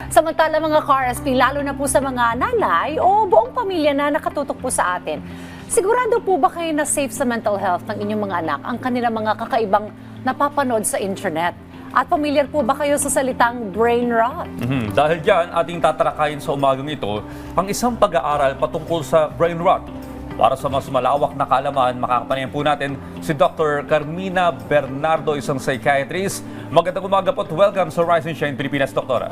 Samantala mga ka-RSP, lalo na po sa mga nanay o buong pamilya na nakatutok po sa atin, sigurado po ba kayo na safe sa mental health ng inyong mga anak ang kanilang mga kakaibang napapanood sa internet? At pamilyar po ba kayo sa salitang brain rot? Dahil dyan, ating tatalakayin sa umagang ito ang isang pag-aaral patungkol sa brain rot. Para sa mas malawak na kaalaman, makakapanayan po natin si Dr. Carmina Bernardo, isang psychiatrist. Magandang umaga po at welcome sa Rise and Shine Pilipinas, Doktora.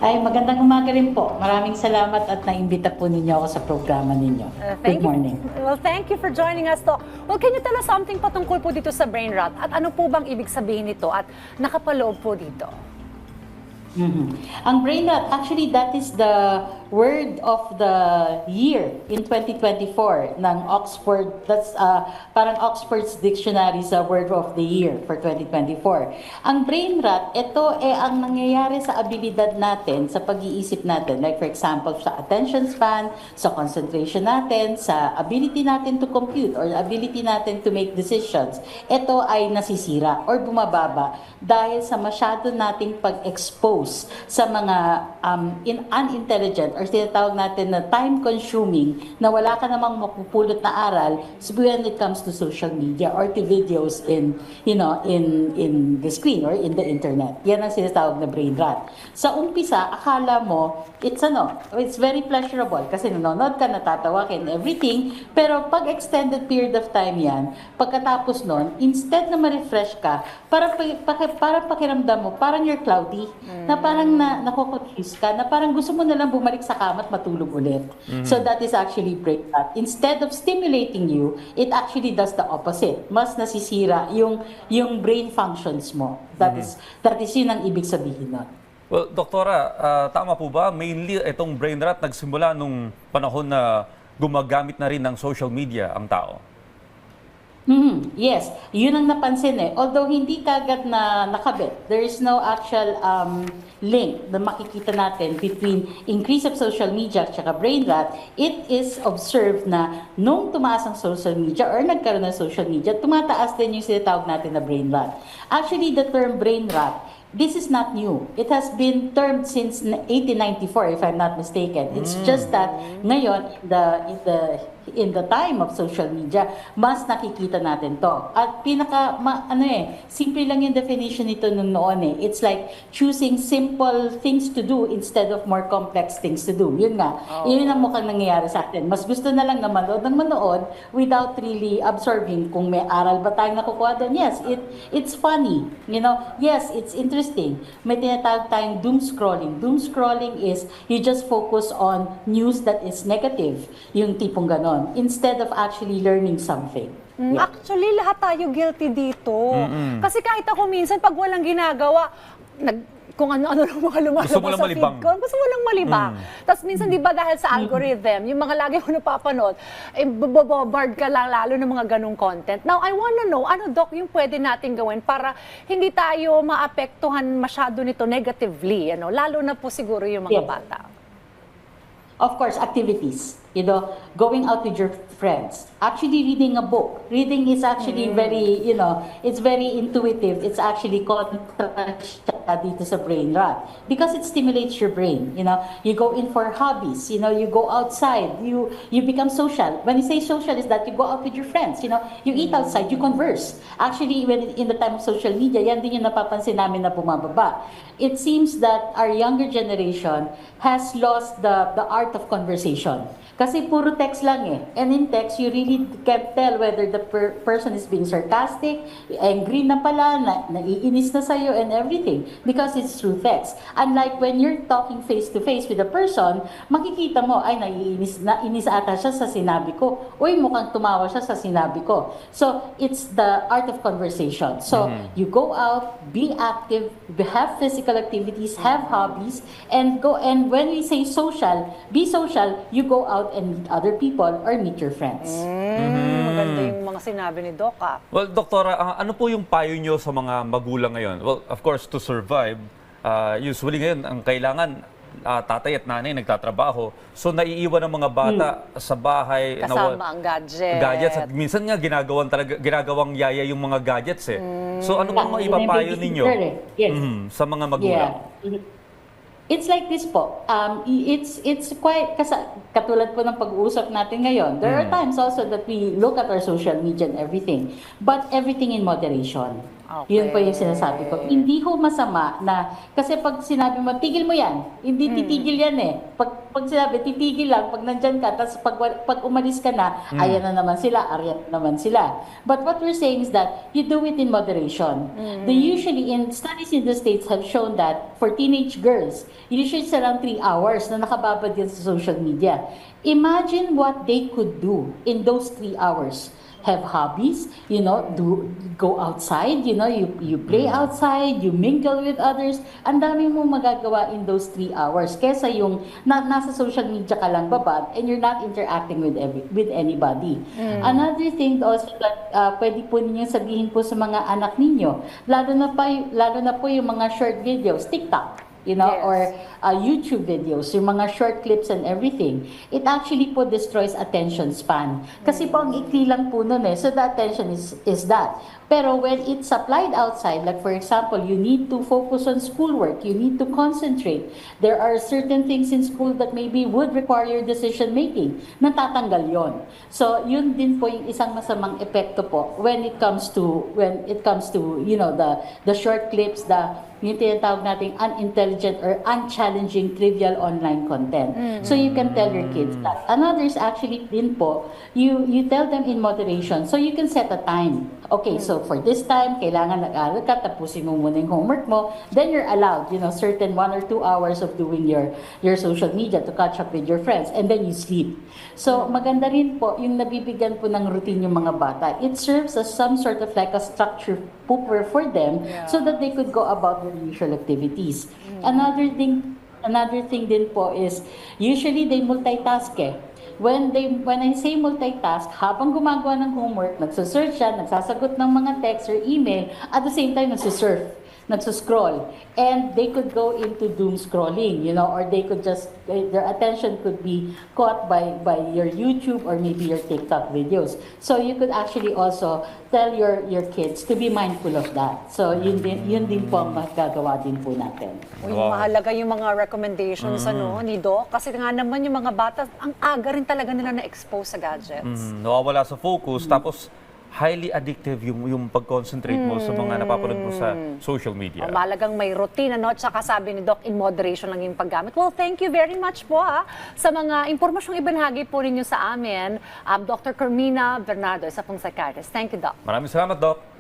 Ay, magandang umaga rin po. Maraming salamat at naimbita po ninyo ako sa programa ninyo. Good morning. Well, thank you for joining us, Doc. Well, can you tell us something patungkol po dito sa brain rot? At ano po bang ibig sabihin nito at nakapaloob po dito? Ang brain rot, actually that is the word of the year in 2024 ng Oxford. That's parang Oxford's dictionary sa word of the year for 2024. Ang brain rot, ito ang nangyayari sa abilidad natin, sa pag-iisip natin. Like for example, sa attention span, sa concentration natin, sa ability natin to compute or ability natin to make decisions. Ito ay nasisira or bumababa dahil sa masyado nating pag-expose sa mga unintelligent or tinatawag natin na time-consuming na wala ka namang mapupulot na aral when it comes to social media or to videos in the screen or in the internet. Yan ang sinatawag na brain rot. Sa umpisa, akala mo it's very pleasurable kasi nanonood ka, natatawa ka and everything, pero pag extended period of time yan, pagkatapos nun, instead na ma-refresh ka, para pakiramdam mo, parang you're cloudy, na parang nako-confuse ka, na parang gusto mo na lang bumalik sa kama at matulog ulit. So that is actually brain rot. Instead of stimulating you, it actually does the opposite. Mas nasisira yung brain functions mo. That is yun ang ibig sabihin nun. Well, Doktora, tama po ba? Mainly itong brain rot nagsimula nung panahon na gumagamit na rin ng social media ang tao. Yes, yun ang napansin eh. Although hindi kagad na nakabit, there is no actual link na makikita natin between increase of social media at saka brain rot. It is observed na nung tumaas ang social media or nagkaroon ng social media, tumataas din yung sinatawag natin na brain rot. Actually, the term brain rot, this is not new. It has been termed since 1894, if I'm not mistaken. It's just that ngayon, in the time of social media, mas nakikita natin to. At simple lang yung definition nito nung noon eh. It's like choosing simple things to do instead of more complex things to do. Yun nga. Yun ang mukhang nangyayari sa atin. Mas gusto na lang na manood without really absorbing kung may aral ba tayong nakukuha doon. Yes, it's funny. Yes, it's interesting. May tinatawag tayong doom scrolling. Doom scrolling is you just focus on news that is negative. Yung tipong ganon. Instead of actually learning something. Yeah. Actually, lahat tayo guilty dito. Kasi kahit ako minsan, pag walang ginagawa, kung ano-ano lang mga lumalabas sa feed ko, gusto mo lang malibang. Tapos minsan, di ba dahil sa algorithm, yung mga lagi mo napapanood, bombard ka lang lalo ng mga ganong content. Now, I wanna know, ano Doc yung pwede natin gawin para hindi tayo maapektuhan masyado nito negatively, lalo na po siguro yung mga bata. Of course, activities. Going out with your friends. Actually, reading a book. Reading is actually very, it's very intuitive. It's actually kontra dito sa brain rot. Because it stimulates your brain. You go in for hobbies. You go outside. You become social. When you say social, is that you go out with your friends. You eat outside. You converse. Actually, when in the time of social media, yan din yung napapansin namin na bumababa. It seems that our younger generation has lost the art of conversation. Kasi puro text lang eh. And in text, you really can't tell whether the person is being sarcastic, angry na pala, naiinis na sa'yo and everything. Because it's through text. Unlike when you're talking face-to-face with a person, makikita mo, ay, naiinis ata siya sa sinabi ko. Uy, mukhang tumawa siya sa sinabi ko. So, it's the art of conversation. So, you go out, be active, have physical activities, have hobbies, and when we say social, be social, you go out and meet other people or meet your friends. Maganda yung mga sinabi ni Doc. Well, Doktora, ano po yung payo nyo sa mga magulang ngayon? Well, of course, to survive, usually ngayon, ang kailangan, tatay at nanay nagtatrabaho. So, naiiwan ng mga bata sa bahay. Kasama ang gadget. Gadgets. At minsan nga, ginagawang yaya yung mga gadgets eh. So, ano bang maipapayo ninyo sa mga magulang? Yeah. It's like this po. It's quite katulad po ng pag-uusap natin ngayon. There are times also that we look at our social media and everything, but everything in moderation. Okay. Yun po yung sinasabi ko. Hindi ho masama na, kasi pag sinabi mo, tigil mo yan, hindi titigil yan eh. Pag sinabi, titigil lang, pag nandyan ka, tapos pag umalis ka na, ayan na naman sila, aryan na naman sila. But what we're saying is that you do it in moderation. Usually, in studies in the States have shown that for teenage girls, usually it's around 3 hours na nakababad yan sa social media. Imagine what they could do in those 3 hours. Have hobbies, go outside, you play outside, you mingle with others. Ang dami mo magagawa in those 3 hours kesa yung nasa social media ka lang babad and you're not interacting with anybody. Another thing also that pwede po ninyong sabihin po sa mga anak ninyo, lalo na po yung mga short videos, TikTok. Yes. Or YouTube videos, yung mga short clips and everything, it actually po destroys attention span. Kasi po ang ikli lang po nun eh, so the attention is that. Pero when it's applied outside, like for example, you need to focus on schoolwork, you need to concentrate. There are certain things in school that maybe would require decision making. Natatanggal yon. So yun din po yung isang masamang epekto po when it comes to the short clips, yung tinatawag nating unintelligent or unchallenging trivial online content. So you can tell your kids that. Another is actually din po, you tell them in moderation. So you can set a time. Okay, so for this time, kailangan nag-aaral ka, tapusin mo muna yung homework mo, then you're allowed, certain 1 or 2 hours of doing your social media to catch up with your friends, and then you sleep. So maganda rin po, yung nabibigyan po ng routine yung mga bata. It serves as some sort of like a structure for them so that they could go about their usual activities. Another thing din po is, usually they multitask eh. When I say multitask, habang gumagawa ng homework, nagsasearch siya, nagsasagot ng mga text or email, at the same time nagsasurf, nagsascroll. And they could go into doom scrolling, or they could just, their attention could be caught by your YouTube or maybe your TikTok videos. So you could actually also tell your kids to be mindful of that. So yun din po ang magagawa din po natin. Uy, mahalaga yung mga recommendations ni Doc. Kasi nga naman yung mga bata, ang aga rin talaga nila na-expose sa gadgets. Nawawala sa focus, tapos highly addictive yung pag-concentrate mo sa mga napapanood mo sa social media. Mahalagang may routine, tsaka sabi ni Doc, in moderation lang yung paggamit. Well, thank you very much po sa mga impormasyong ibinahagi po ninyo sa amin. Dr. Carmina Bernardo, isa pong psychiatrist. Thank you, Doc. Maraming salamat, Doc.